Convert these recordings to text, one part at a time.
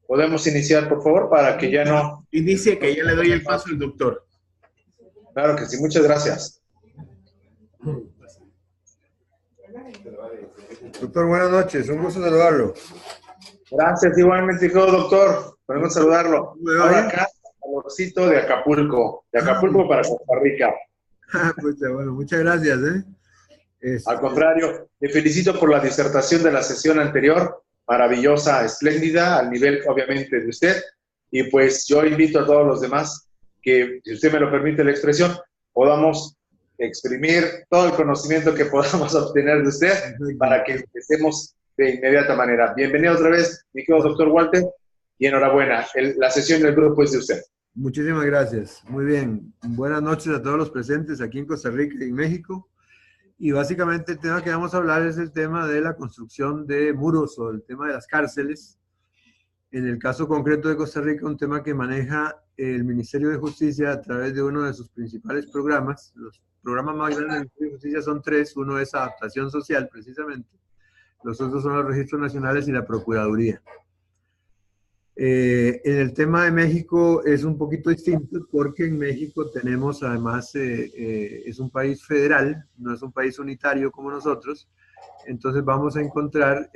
Podemos iniciar, por favor, para que ya no... Inicie, que ya le doy el paso al doctor. Claro que sí, muchas gracias. Doctor, buenas noches, un gusto saludarlo. Gracias, igualmente, hijo doctor. Podemos saludarlo. Ahora acá, calorcito de Acapulco para Costa Rica. Pues bueno, muchas gracias. Al contrario, le felicito por la disertación de la sesión anterior, maravillosa, espléndida, al nivel, obviamente, de usted. Y pues yo invito a todos los demás que, si usted me lo permite la expresión, podamos exprimir todo el conocimiento que podamos obtener de usted para que empecemos de inmediata manera. Bienvenido otra vez, mi querido doctor Walter, y enhorabuena. La sesión del grupo es de usted. Muchísimas gracias. Muy bien. Buenas noches a todos los presentes aquí en Costa Rica y México. Y básicamente el tema que vamos a hablar es el tema de la construcción de muros o el tema de las cárceles. En el caso concreto de Costa Rica, un tema que maneja el Ministerio de Justicia a través de uno de sus principales programas. Los programas más grandes del Ministerio de Justicia son tres. Uno es adaptación social, precisamente. Los otros son los registros nacionales y la Procuraduría. En el tema de México es un poquito distinto porque en México tenemos, además, es un país federal, no es un país unitario como nosotros, entonces vamos a encontrar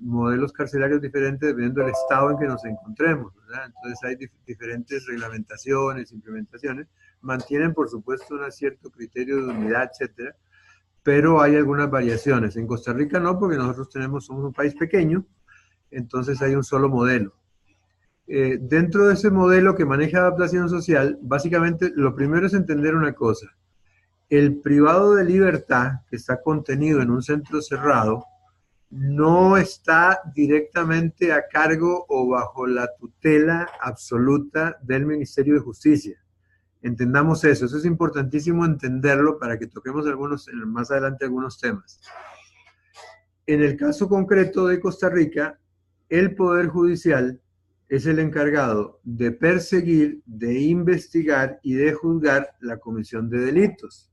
modelos carcelarios diferentes dependiendo del estado en que nos encontremos, ¿verdad? Entonces hay diferentes reglamentaciones, implementaciones, mantienen por supuesto un cierto criterio de unidad, etcétera, pero hay algunas variaciones. En Costa Rica no, porque nosotros somos un país pequeño, entonces hay un solo modelo. Dentro de ese modelo que maneja adaptación social, básicamente lo primero es entender una cosa. El privado de libertad que está contenido en un centro cerrado no está directamente a cargo o bajo la tutela absoluta del Ministerio de Justicia. Entendamos eso es importantísimo entenderlo para que toquemos más adelante algunos temas. En el caso concreto de Costa Rica, el Poder Judicial es el encargado de perseguir, de investigar y de juzgar la comisión de delitos.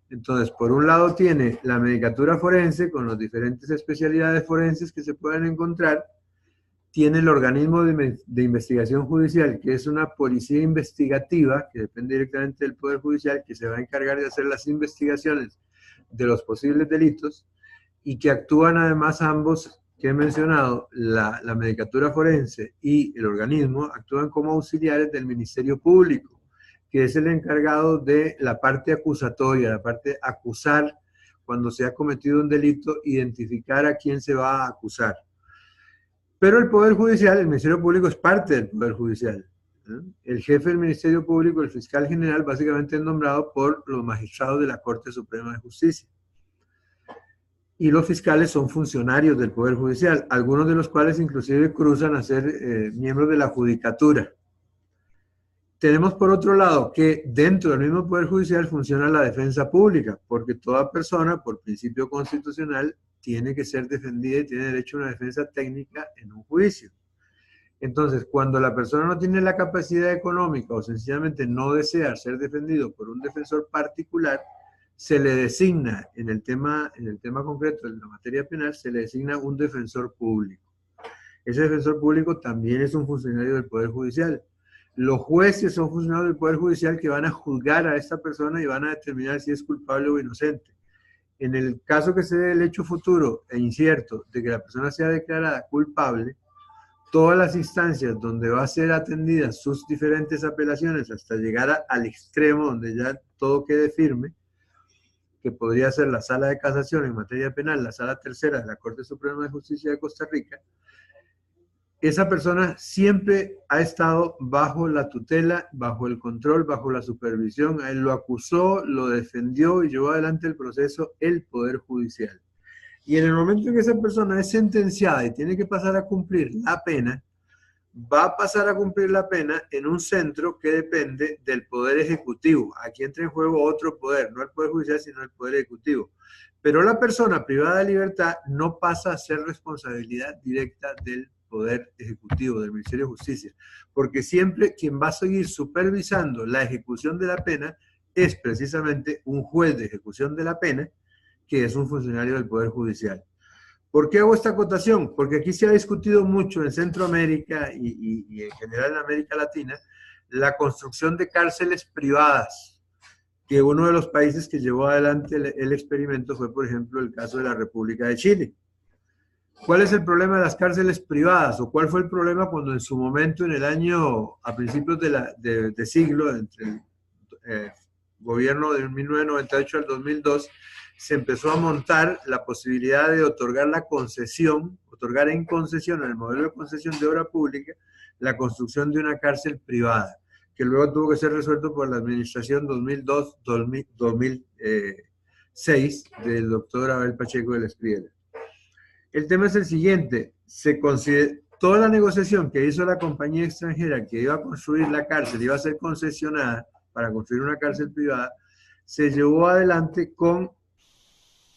Entonces, por un lado tiene la medicatura forense con las diferentes especialidades forenses que se pueden encontrar, tiene el organismo de investigación judicial, que es una policía investigativa, que depende directamente del Poder Judicial, que se va a encargar de hacer las investigaciones de los posibles delitos, y que actúan además ambos que he mencionado, la medicatura forense y el organismo, actúan como auxiliares del Ministerio Público, que es el encargado de la parte acusatoria, la parte de acusar cuando se ha cometido un delito, identificar a quién se va a acusar. Pero el Poder Judicial, el Ministerio Público es parte del Poder Judicial. El jefe del Ministerio Público, el fiscal general, básicamente es nombrado por los magistrados de la Corte Suprema de Justicia. Y los fiscales son funcionarios del Poder Judicial, algunos de los cuales inclusive cruzan a ser miembros de la judicatura. Tenemos por otro lado que dentro del mismo Poder Judicial funciona la defensa pública, porque toda persona, por principio constitucional, tiene que ser defendida y tiene derecho a una defensa técnica en un juicio. Entonces, cuando la persona no tiene la capacidad económica o sencillamente no desea ser defendido por un defensor particular, se le designa, en el tema concreto, en la materia penal, se le designa un defensor público. Ese defensor público también es un funcionario del Poder Judicial. Los jueces son funcionarios del Poder Judicial que van a juzgar a esta persona y van a determinar si es culpable o inocente. En el caso que se dé el hecho futuro e incierto de que la persona sea declarada culpable, todas las instancias donde va a ser atendidas sus diferentes apelaciones hasta llegar al extremo donde ya todo quede firme, que podría ser la Sala de Casación en materia penal, la Sala Tercera de la Corte Suprema de Justicia de Costa Rica, esa persona siempre ha estado bajo la tutela, bajo el control, bajo la supervisión. A él lo acusó, lo defendió y llevó adelante el proceso el Poder Judicial. Y en el momento en que esa persona es sentenciada y tiene que pasar a cumplir la pena, va a pasar a cumplir la pena en un centro que depende del Poder Ejecutivo. Aquí entra en juego otro poder, no el Poder Judicial, sino el Poder Ejecutivo. Pero la persona privada de libertad no pasa a ser responsabilidad directa del Poder Ejecutivo, del Ministerio de Justicia, porque siempre quien va a seguir supervisando la ejecución de la pena es precisamente un juez de ejecución de la pena, que es un funcionario del Poder Judicial. ¿Por qué hago esta acotación? Porque aquí se ha discutido mucho en Centroamérica y en general en América Latina la construcción de cárceles privadas, que uno de los países que llevó adelante el experimento fue, por ejemplo, el caso de la República de Chile. ¿Cuál es el problema de las cárceles privadas? ¿O cuál fue el problema cuando en su momento, en el año, a principios de siglo, entre el gobierno de 1998 al 2002, se empezó a montar la posibilidad de otorgar la concesión, otorgar en concesión, en el modelo de concesión de obra pública, la construcción de una cárcel privada, que luego tuvo que ser resuelto por la administración 2002-2006 del doctor Abel Pacheco del Espriella. El tema es el siguiente, toda la negociación que hizo la compañía extranjera que iba a construir la cárcel, iba a ser concesionada para construir una cárcel privada, se llevó adelante con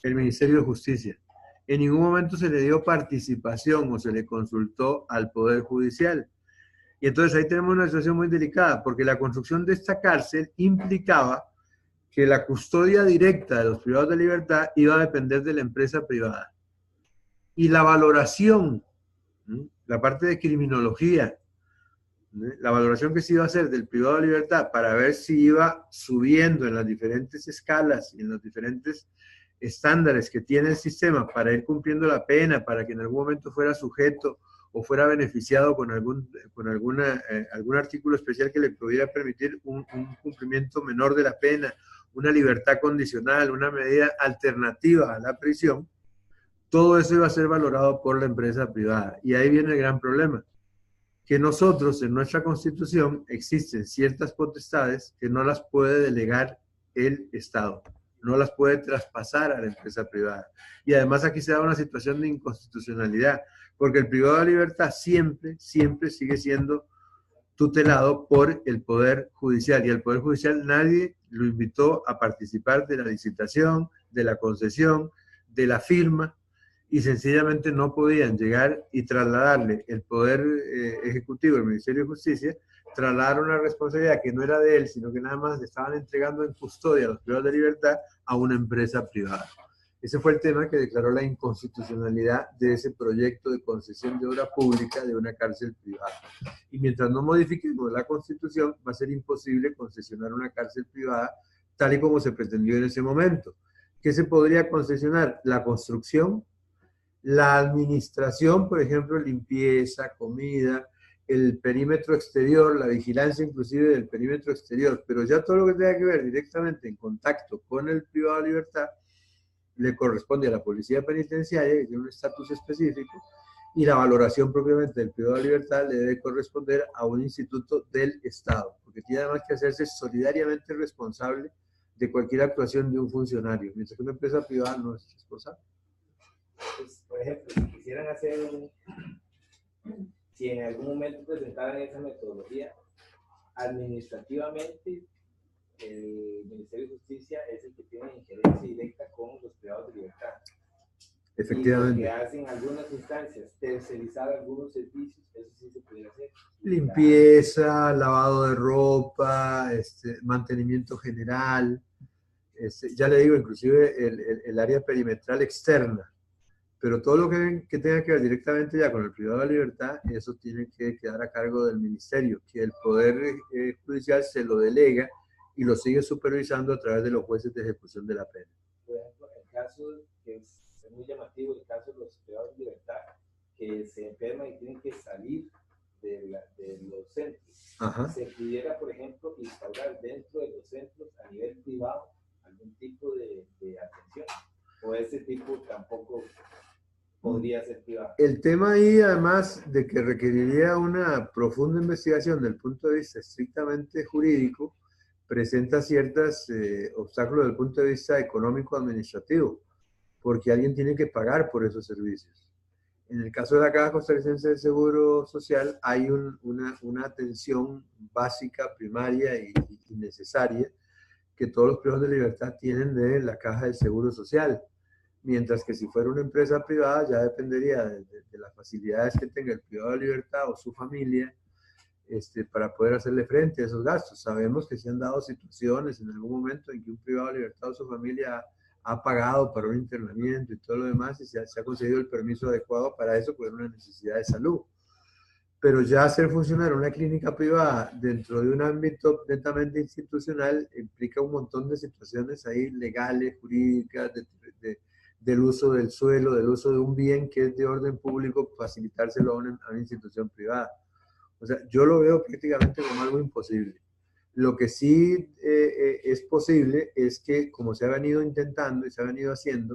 el Ministerio de Justicia. En ningún momento se le dio participación o se le consultó al Poder Judicial. Y entonces ahí tenemos una situación muy delicada, porque la construcción de esta cárcel implicaba que la custodia directa de los privados de libertad iba a depender de la empresa privada. Y la valoración, la parte de criminología, la valoración que se iba a hacer del privado de libertad para ver si iba subiendo en las diferentes escalas y en los diferentes estándares que tiene el sistema para ir cumpliendo la pena, para que en algún momento fuera sujeto o fuera beneficiado con algún artículo especial que le pudiera permitir un cumplimiento menor de la pena, una libertad condicional, una medida alternativa a la prisión, todo eso iba a ser valorado por la empresa privada. Y ahí viene el gran problema, que nosotros en nuestra Constitución existen ciertas potestades que no las puede delegar el Estado, no las puede traspasar a la empresa privada. Y además aquí se da una situación de inconstitucionalidad, porque el privado de libertad siempre sigue siendo tutelado por el Poder Judicial, y el Poder Judicial nadie lo invitó a participar de la licitación, de la concesión, de la firma, y sencillamente no podían llegar y trasladarle el Poder Ejecutivo, el Ministerio de Justicia, trasladar una responsabilidad que no era de él, sino que nada más le estaban entregando en custodia a los privados de libertad a una empresa privada. Ese fue el tema que declaró la inconstitucionalidad de ese proyecto de concesión de obra pública de una cárcel privada. Y mientras no modifiquemos la Constitución, va a ser imposible concesionar una cárcel privada tal y como se pretendió en ese momento. ¿Qué se podría concesionar? La construcción, la administración, por ejemplo, limpieza, comida, el perímetro exterior, la vigilancia inclusive del perímetro exterior, pero ya todo lo que tenga que ver directamente en contacto con el privado de libertad le corresponde a la policía penitenciaria, que tiene un estatus específico, y la valoración propiamente del privado de libertad le debe corresponder a un instituto del Estado, porque tiene además que hacerse solidariamente responsable de cualquier actuación de un funcionario, mientras que una empresa privada no es responsable. Pues, por ejemplo, si quisieran hacer si en algún momento presentaran esa metodología, administrativamente el Ministerio de Justicia es el que tiene injerencia directa con los privados de libertad. Efectivamente. Y lo que hacen algunas instancias, tercerizar algunos servicios, eso sí se puede hacer. Limpieza, lavado de ropa, mantenimiento general, ya le digo, inclusive el área perimetral externa. Pero todo lo que tenga que ver directamente ya con el privado de la libertad, eso tiene que quedar a cargo del ministerio, que el Poder Judicial se lo delega y lo sigue supervisando a través de los jueces de ejecución de la pena. Por ejemplo, el caso que es muy llamativo, el caso de los privados de libertad, que se enferman y tienen que salir de los centros. Ajá. Se pudiera, por ejemplo, instaurar dentro de los centros a nivel privado algún tipo de atención, o ese tipo tampoco podría ser privado. El tema ahí, además de que requeriría una profunda investigación desde el punto de vista estrictamente jurídico, presenta ciertos obstáculos desde el punto de vista económico-administrativo, porque alguien tiene que pagar por esos servicios. En el caso de la Caja Costarricense del Seguro Social hay una atención básica, primaria y necesaria que todos los privados de libertad tienen de la Caja del Seguro Social. Mientras que si fuera una empresa privada ya dependería de las facilidades que tenga el privado de libertad o su familia para poder hacerle frente a esos gastos. Sabemos que se han dado situaciones en algún momento en que un privado de libertad o su familia ha pagado para un internamiento y todo lo demás, y se ha conseguido el permiso adecuado para eso, por una necesidad de salud. Pero ya hacer funcionar una clínica privada dentro de un ámbito netamente institucional implica un montón de situaciones ahí legales, jurídicas, del uso del suelo, del uso de un bien que es de orden público, facilitárselo a una institución privada. O sea, yo lo veo prácticamente como algo imposible. Lo que sí es posible es que, como se ha venido intentando y se ha venido haciendo,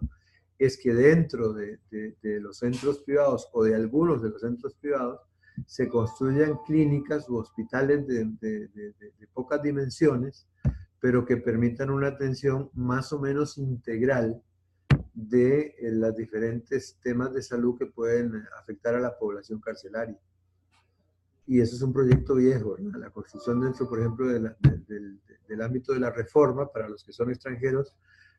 es que dentro de los centros privados o de algunos de los centros privados se construyan clínicas u hospitales de pocas dimensiones, pero que permitan una atención más o menos integral de los diferentes temas de salud que pueden afectar a la población carcelaria. Y eso es un proyecto viejo, ¿no? La construcción dentro, por ejemplo, del ámbito de la reforma, para los que son extranjeros,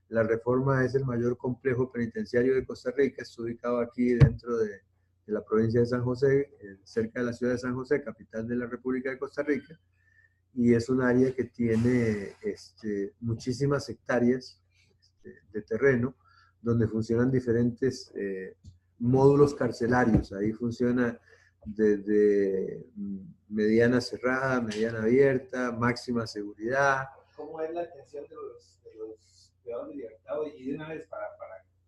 la reforma es el mayor complejo penitenciario de Costa Rica, está ubicado aquí dentro de la provincia de San José, cerca de la ciudad de San José, capital de la República de Costa Rica, y es un área que tiene muchísimas hectáreas de terreno, donde funcionan diferentes módulos carcelarios. Ahí funciona desde mediana cerrada, mediana abierta, máxima seguridad. ¿Cómo es la atención de los privados de libertad? Y de una vez, para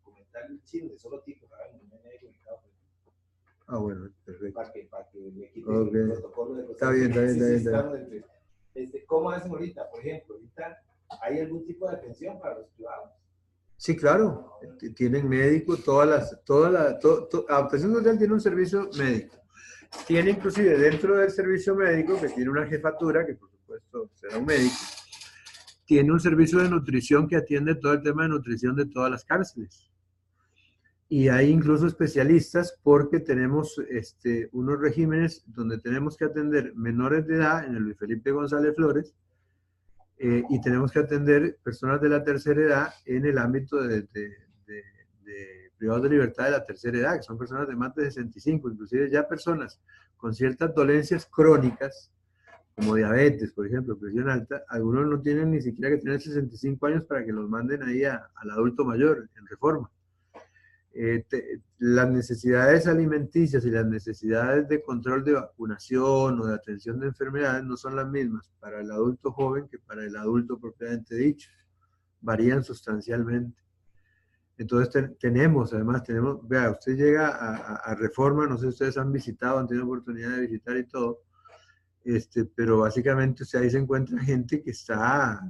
comentar el chisme de solo tipo, para que no me haya comunicado. Ah, bueno, perfecto. Para que le quiten el protocolo de los... Está bien. ¿Cómo hacen ahorita? Por ejemplo, ahorita hay algún tipo de atención para los privados. Sí, claro. Tienen médico, Adaptación Social tiene un servicio médico. Tiene inclusive dentro del servicio médico, que tiene una jefatura, que por supuesto será un médico, tiene un servicio de nutrición que atiende todo el tema de nutrición de todas las cárceles. Y hay incluso especialistas porque tenemos unos regímenes donde tenemos que atender menores de edad en el Luis Felipe González Flores, y tenemos que atender personas de la tercera edad en el ámbito de privados de libertad de la tercera edad, que son personas de más de 65, inclusive ya personas con ciertas dolencias crónicas, como diabetes, por ejemplo, presión alta. Algunos no tienen ni siquiera que tener 65 años para que los manden ahí al adulto mayor en reforma. Las necesidades alimenticias y las necesidades de control de vacunación o de atención de enfermedades no son las mismas para el adulto joven que para el adulto propiamente dicho. Varían sustancialmente. Entonces además, vea, usted llega a Reforma, no sé si ustedes han visitado, han tenido oportunidad de visitar y todo, pero básicamente ahí se encuentra gente que está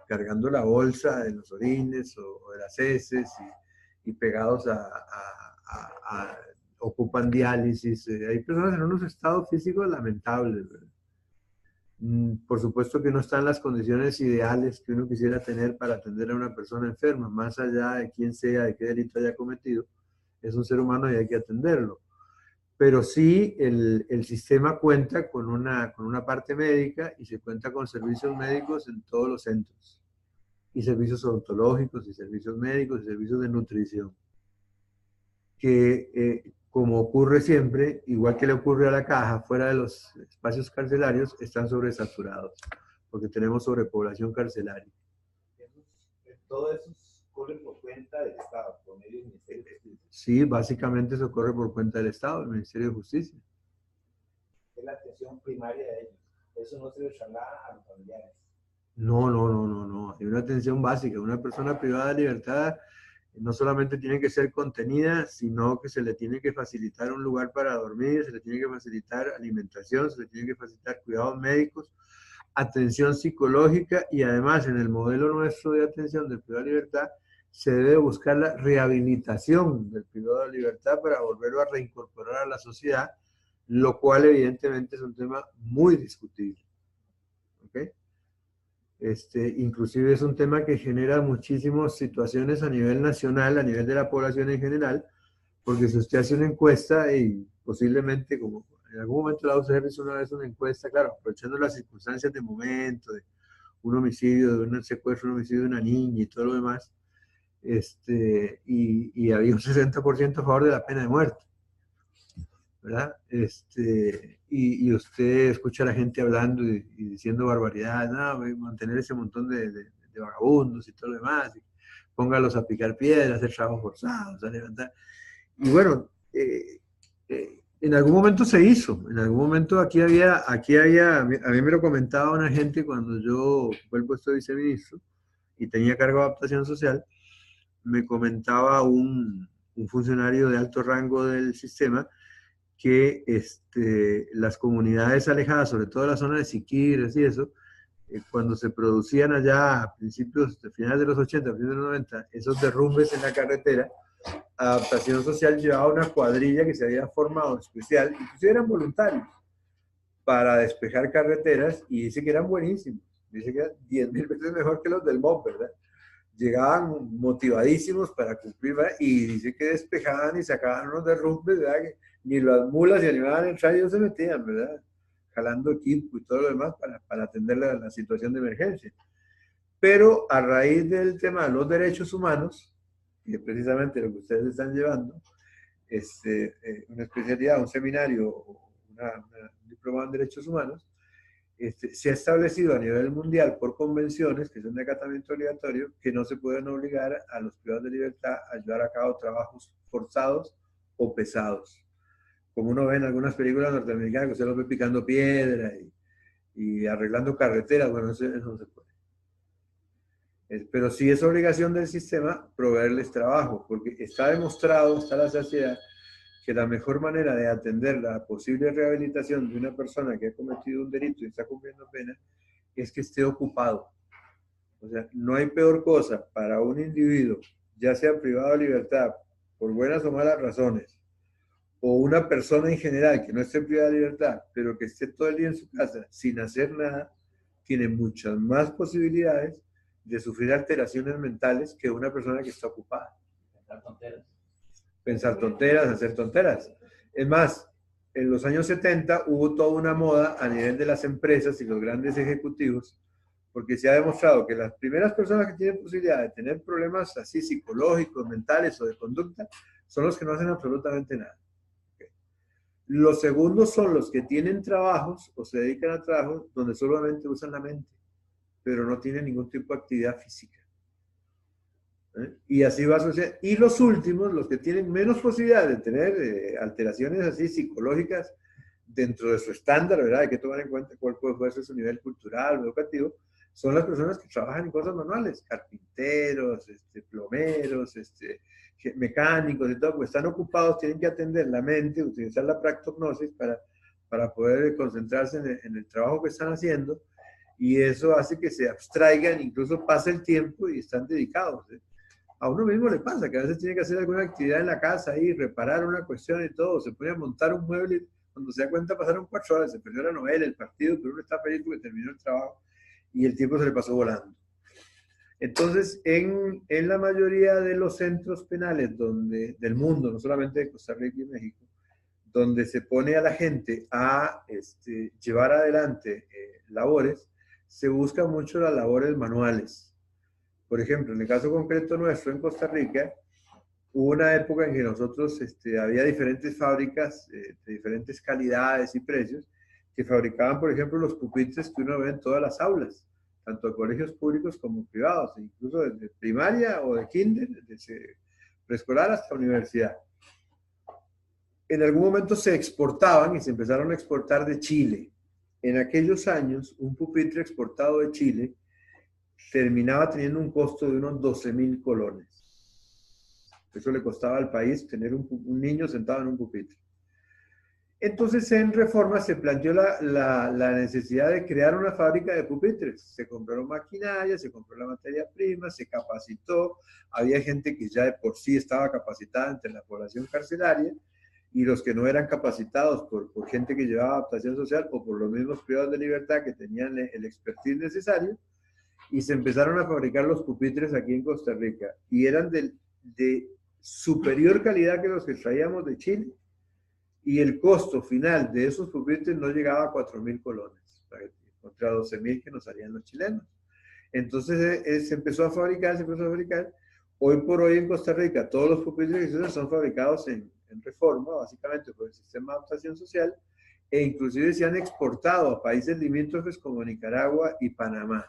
cargando la bolsa de los orines o de las heces y pegados ocupan diálisis. Hay personas en unos estados físicos lamentables, ¿verdad? Por supuesto que no están las condiciones ideales que uno quisiera tener para atender a una persona enferma, más allá de quién sea, de qué delito haya cometido, es un ser humano y hay que atenderlo. Pero sí, el sistema cuenta con una parte médica y se cuenta con servicios médicos en todos los centros, y servicios odontológicos, y servicios médicos, y servicios de nutrición, que como ocurre siempre, igual que le ocurre a la caja, fuera de los espacios carcelarios, están sobresaturados, porque tenemos sobrepoblación carcelaria. Todo eso corre por cuenta del Estado, por medio del Ministerio de Justicia. Sí, básicamente eso corre por cuenta del Estado, del Ministerio de Justicia. Es la atención primaria de ellos. Eso no se les traslada a los familiares. No. Hay una atención básica. Una persona privada de libertad no solamente tiene que ser contenida, sino que se le tiene que facilitar un lugar para dormir, se le tiene que facilitar alimentación, se le tiene que facilitar cuidados médicos, atención psicológica, y además en el modelo nuestro de atención del privado de libertad se debe buscar la rehabilitación del privado de libertad para volverlo a reincorporar a la sociedad, lo cual evidentemente es un tema muy discutible. ¿Okay? Inclusive es un tema que genera muchísimas situaciones a nivel nacional, a nivel de la población en general, porque si usted hace una encuesta, y posiblemente, como en algún momento la UCR hizo una vez una encuesta, claro, aprovechando las circunstancias de momento, de un homicidio, de un secuestro, un homicidio de una niña y todo lo demás, y había un 60% a favor de la pena de muerte, ¿verdad? Y usted escucha a la gente hablando y diciendo barbaridades, no, mantener ese montón de vagabundos y todo lo demás. póngalos a picar piedras, hacer trabajos forzados, a levantar. Y bueno, en algún momento se hizo, en algún momento aquí había, a mí me lo comentaba una gente cuando yo ocupé el puesto de viceministro y tenía cargo de adaptación social, me comentaba un funcionario de alto rango del sistema que las comunidades alejadas, sobre todo la zona de Siquirres y eso, cuando se producían allá a finales de los 80, principios de los 90, esos derrumbes en la carretera, Adaptación Social llevaba una cuadrilla que se había formado especial, inclusive eran voluntarios, para despejar carreteras, y dice que eran buenísimos, dice que eran 10.000 veces mejor que los del MOB, ¿verdad? Llegaban motivadísimos para cumplir, ¿verdad? Y dice que despejaban y sacaban unos derrumbes, ¿verdad? Que ni las mulas se animaban a entrar y ellos se metían, ¿verdad? Jalando equipo y todo lo demás para atender la situación de emergencia. Pero a raíz del tema de los derechos humanos, que es precisamente lo que ustedes están llevando, una especialidad, un seminario, un diplomado en derechos humanos, se ha establecido a nivel mundial por convenciones, que son de acatamiento obligatorio, que no se pueden obligar a los privados de libertad a llevar a cabo trabajos forzados o pesados. Como uno ve en algunas películas norteamericanas, que usted los ve picando piedra y arreglando carreteras, bueno, eso no se puede. Pero sí es obligación del sistema proveerles trabajo, porque está demostrado, está la saciedad, que la mejor manera de atender la posible rehabilitación de una persona que ha cometido un delito y está cumpliendo pena es que esté ocupado. O sea, no hay peor cosa para un individuo, ya sea privado de libertad por buenas o malas razones, o una persona en general que no esté privada de libertad, pero que esté todo el día en su casa sin hacer nada, tiene muchas más posibilidades de sufrir alteraciones mentales que una persona que está ocupada. Pensar tonteras. Pensar tonteras, hacer tonteras. Es más, en los años 70 hubo toda una moda a nivel de las empresas y los grandes ejecutivos, porque se ha demostrado que las primeras personas que tienen posibilidad de tener problemas así psicológicos, mentales o de conducta, son los que no hacen absolutamente nada. Los segundos son los que tienen trabajos o se dedican a trabajos donde solamente usan la mente, pero no tienen ningún tipo de actividad física. Y así va a suceder. Y los últimos, los que tienen menos posibilidad de tener alteraciones así psicológicas dentro de su estándar, ¿verdad? Hay que tomar en cuenta cuál puede ser su nivel cultural o educativo, son las personas que trabajan en cosas manuales, carpinteros, plomeros, mecánicos y todo, pues están ocupados, tienen que atender la mente, utilizar la practognosis para poder concentrarse en el trabajo que están haciendo, y eso hace que se abstraigan, incluso pasa el tiempo y están dedicados. A uno mismo le pasa que a veces tiene que hacer alguna actividad en la casa y reparar una cuestión y todo, se pone a montar un mueble, cuando se da cuenta pasaron 4 horas, se perdió la novela, el partido, pero uno está feliz porque terminó el trabajo y el tiempo se le pasó volando. Entonces, en la mayoría de los centros penales del mundo, no solamente de Costa Rica y México, donde se pone a la gente a llevar adelante labores, se buscan mucho las labores manuales. Por ejemplo, en el caso concreto nuestro en Costa Rica, hubo una época en que nosotros había diferentes fábricas de diferentes calidades y precios que fabricaban, por ejemplo, los pupitres que uno ve en todas las aulas, tanto de colegios públicos como privados, incluso desde primaria o de kinder, desde preescolar hasta universidad. En algún momento se exportaban y se empezaron a exportar de Chile. En aquellos años, un pupitre exportado de Chile terminaba teniendo un costo de unos 12.000 colones. Eso le costaba al país tener un niño sentado en un pupitre. Entonces, en Reforma se planteó la necesidad de crear una fábrica de pupitres. Se compraron maquinaria, se compró la materia prima, se capacitó. Había gente que ya de por sí estaba capacitada entre la población carcelaria, y los que no eran capacitados por gente que llevaba adaptación social o por los mismos privados de libertad que tenían el expertise necesario, y se empezaron a fabricar los pupitres aquí en Costa Rica, y eran de superior calidad que los que traíamos de Chile, y el costo final de esos pupitres no llegaba a 4.000 colones, contra 12.000 que nos salían los chilenos. Entonces se empezó a fabricar. Hoy por hoy en Costa Rica todos los pupitres que son fabricados en Reforma, básicamente por el sistema de adaptación social, e inclusive se han exportado a países limítrofes como Nicaragua y Panamá.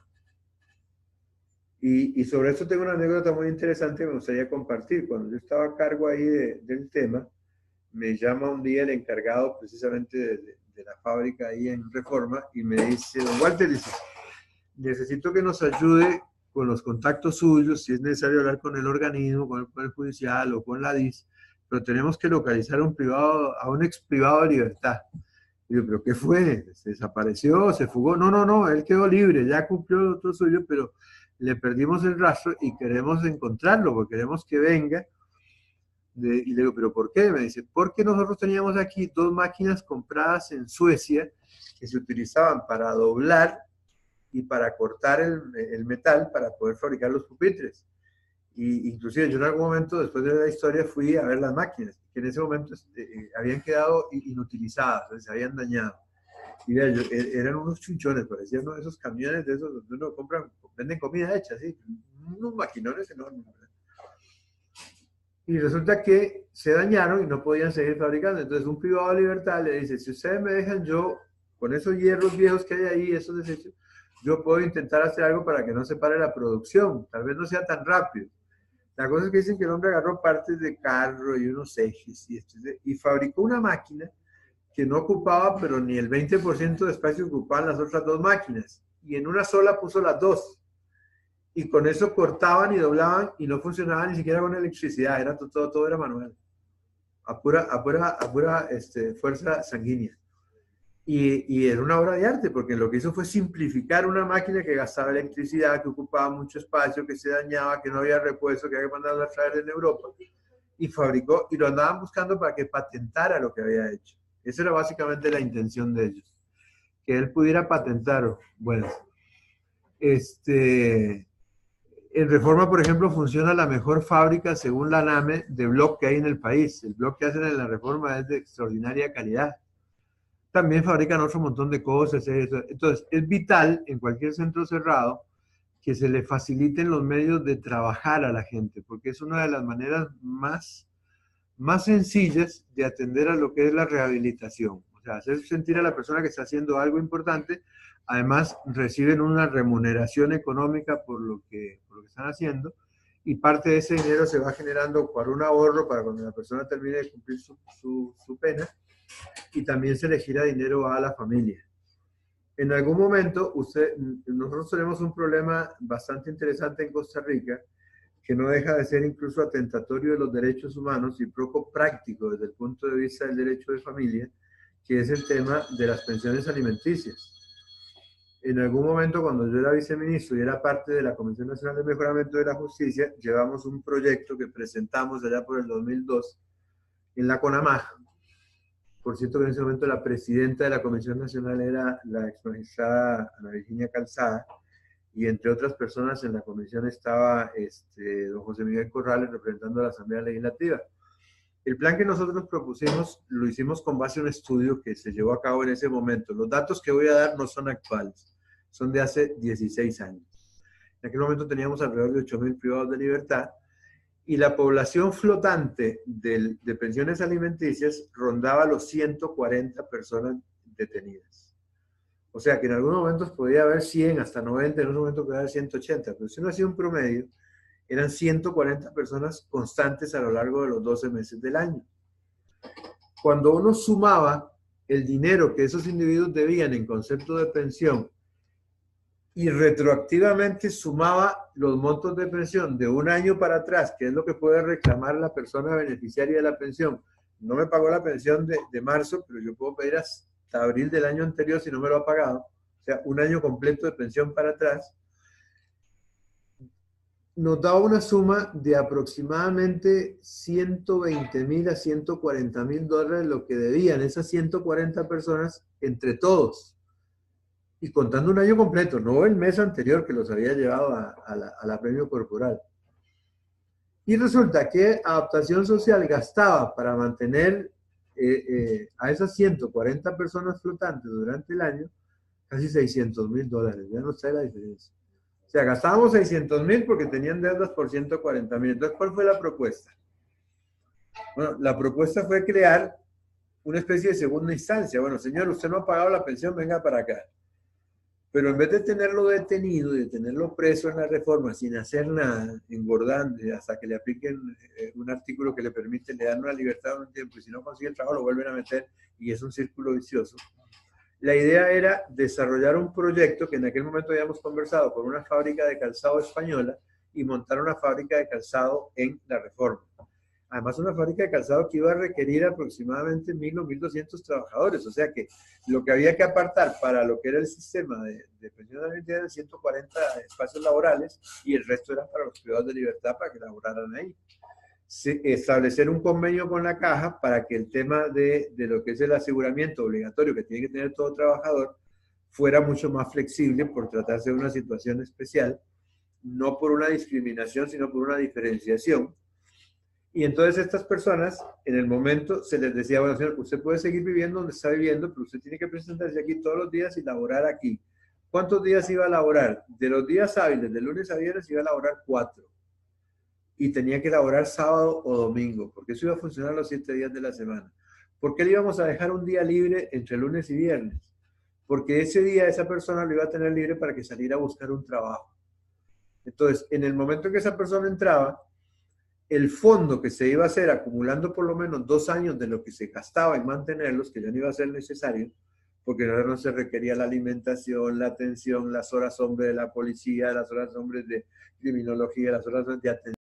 Y sobre esto tengo una anécdota muy interesante que me gustaría compartir. Cuando yo estaba a cargo ahí del tema, me llama un día el encargado precisamente de la fábrica ahí en Reforma y me dice, don Walter, dice, necesito que nos ayude con los contactos suyos, si es necesario hablar con el organismo, con el Poder Judicial o con la DIS, pero tenemos que localizar a un privado, a un ex privado de libertad. Y yo, ¿pero qué fue? ¿Se desapareció? ¿Se fugó? No, no, no, él quedó libre, ya cumplió lo otro suyo, pero le perdimos el rastro y queremos encontrarlo, porque queremos que venga. Y le digo, ¿pero por qué? Me dice, porque nosotros teníamos aquí 2 máquinas compradas en Suecia que se utilizaban para doblar y para cortar el metal para poder fabricar los pupitres. Y inclusive yo en algún momento, después de la historia, fui a ver las máquinas, que en ese momento habían quedado inutilizadas, se habían dañado. Y vea, eran unos chunchones, parecían uno de esos camiones de esos donde uno compra, venden comida hecha, ¿sí? Unos maquinones enormes. Y resulta que se dañaron y no podían seguir fabricando. Entonces un privado de libertad le dice, si ustedes me dejan, yo, con esos hierros viejos que hay ahí, esos desechos, yo puedo intentar hacer algo para que no se pare la producción. Tal vez no sea tan rápido. La cosa es que dicen que el hombre agarró partes de carro y unos ejes y fabricó una máquina que no ocupaba, pero ni el 20% de espacio ocupaban las otras 2 máquinas. Y en una sola puso las 2. Y con eso cortaban y doblaban y no funcionaba ni siquiera con electricidad. Era todo era manual. A pura fuerza sanguínea. Y era una obra de arte, porque lo que hizo fue simplificar una máquina que gastaba electricidad, que ocupaba mucho espacio, que se dañaba, que no había repuesto, que había que mandarlo a traer en Europa. Y fabricó, y lo andaban buscando para que patentara lo que había hecho. Esa era básicamente la intención de ellos. Que él pudiera patentar. Bueno, en Reforma, por ejemplo, funciona la mejor fábrica, según la NAME, de bloc que hay en el país. El bloc que hacen en la Reforma es de extraordinaria calidad. También fabrican otro montón de cosas. Entonces, es vital en cualquier centro cerrado que se le faciliten los medios de trabajar a la gente, porque es una de las maneras más sencillas de atender a lo que es la rehabilitación. O sea, hacer sentir a la persona que está haciendo algo importante. Además, reciben una remuneración económica por lo que están haciendo, y parte de ese dinero se va generando para un ahorro para cuando la persona termine de cumplir su pena, y también se le gira dinero a la familia. En algún momento, nosotros tenemos un problema bastante interesante en Costa Rica, que no deja de ser incluso atentatorio de los derechos humanos y poco práctico desde el punto de vista del derecho de familia, que es el tema de las pensiones alimenticias. En algún momento, cuando yo era viceministro y era parte de la Comisión Nacional de Mejoramiento de la Justicia, llevamos un proyecto que presentamos allá por el 2002 en la CONAMAJ. Por cierto, que en ese momento la presidenta de la Comisión Nacional era la exmagistrada Ana Virginia Calzada, y entre otras personas en la comisión estaba don José Miguel Corrales, representando a la Asamblea Legislativa. El plan que nosotros propusimos lo hicimos con base a un estudio que se llevó a cabo en ese momento. Los datos que voy a dar no son actuales, son de hace 16 años. En aquel momento teníamos alrededor de 8.000 privados de libertad, y la población flotante de pensiones alimenticias rondaba los 140 personas detenidas. O sea que en algunos momentos podía haber 100, hasta 90, en otros momentos podía haber 180, pero si uno hacía un promedio, eran 140 personas constantes a lo largo de los 12 meses del año. Cuando uno sumaba el dinero que esos individuos debían en concepto de pensión y retroactivamente sumaba los montos de pensión de un año para atrás, que es lo que puede reclamar la persona beneficiaria de la pensión. No me pagó la pensión de marzo, pero yo puedo pedir hasta abril del año anterior si no me lo ha pagado. O sea, un año completo de pensión para atrás. Nos daba una suma de aproximadamente 120.000 a 140.000 dólares lo que debían esas 140 personas entre todos. Y contando un año completo, no el mes anterior que los había llevado a la premio corporal. Y resulta que Adaptación Social gastaba para mantener a esas 140 personas flotantes durante el año casi 600.000 dólares. Ya no sé la diferencia. O sea, gastábamos 600.000 porque tenían deudas por 140.000. Entonces, ¿cuál fue la propuesta? Bueno, la propuesta fue crear una especie de segunda instancia. Bueno, señor, usted no ha pagado la pensión, venga para acá. Pero en vez de tenerlo detenido, de tenerlo preso en la reforma sin hacer nada, engordando hasta que le apliquen un artículo que le permite, le dan una libertad un tiempo y si no consigue el trabajo lo vuelven a meter y es un círculo vicioso. La idea era desarrollar un proyecto que en aquel momento habíamos conversado con una fábrica de calzado española y montar una fábrica de calzado en la Reforma. Además, una fábrica de calzado que iba a requerir aproximadamente 1.000 o 1.200 trabajadores. O sea que lo que había que apartar para lo que era el sistema de pensión alimenticia eran 140 espacios laborales y el resto eran para los privados de libertad para que laboraran ahí. Establecer un convenio con la caja para que el tema de lo que es el aseguramiento obligatorio que tiene que tener todo trabajador fuera mucho más flexible por tratarse de una situación especial, no por una discriminación, sino por una diferenciación. Y entonces estas personas, en el momento, se les decía, bueno, señor, usted puede seguir viviendo donde está viviendo, pero usted tiene que presentarse aquí todos los días y laborar aquí. ¿Cuántos días iba a laborar? De los días hábiles, de lunes a viernes, iba a laborar 4. Y tenía que laborar sábado o domingo, porque eso iba a funcionar los 7 días de la semana. ¿Por qué le íbamos a dejar un día libre entre lunes y viernes? Porque ese día esa persona lo iba a tener libre para que saliera a buscar un trabajo. Entonces, en el momento en que esa persona entraba, el fondo que se iba a hacer acumulando por lo menos 2 años de lo que se gastaba en mantenerlos, que ya no iba a ser necesario, porque no se requería la alimentación, la atención, las horas hombre de la policía, las horas hombres de criminología, las horas de atención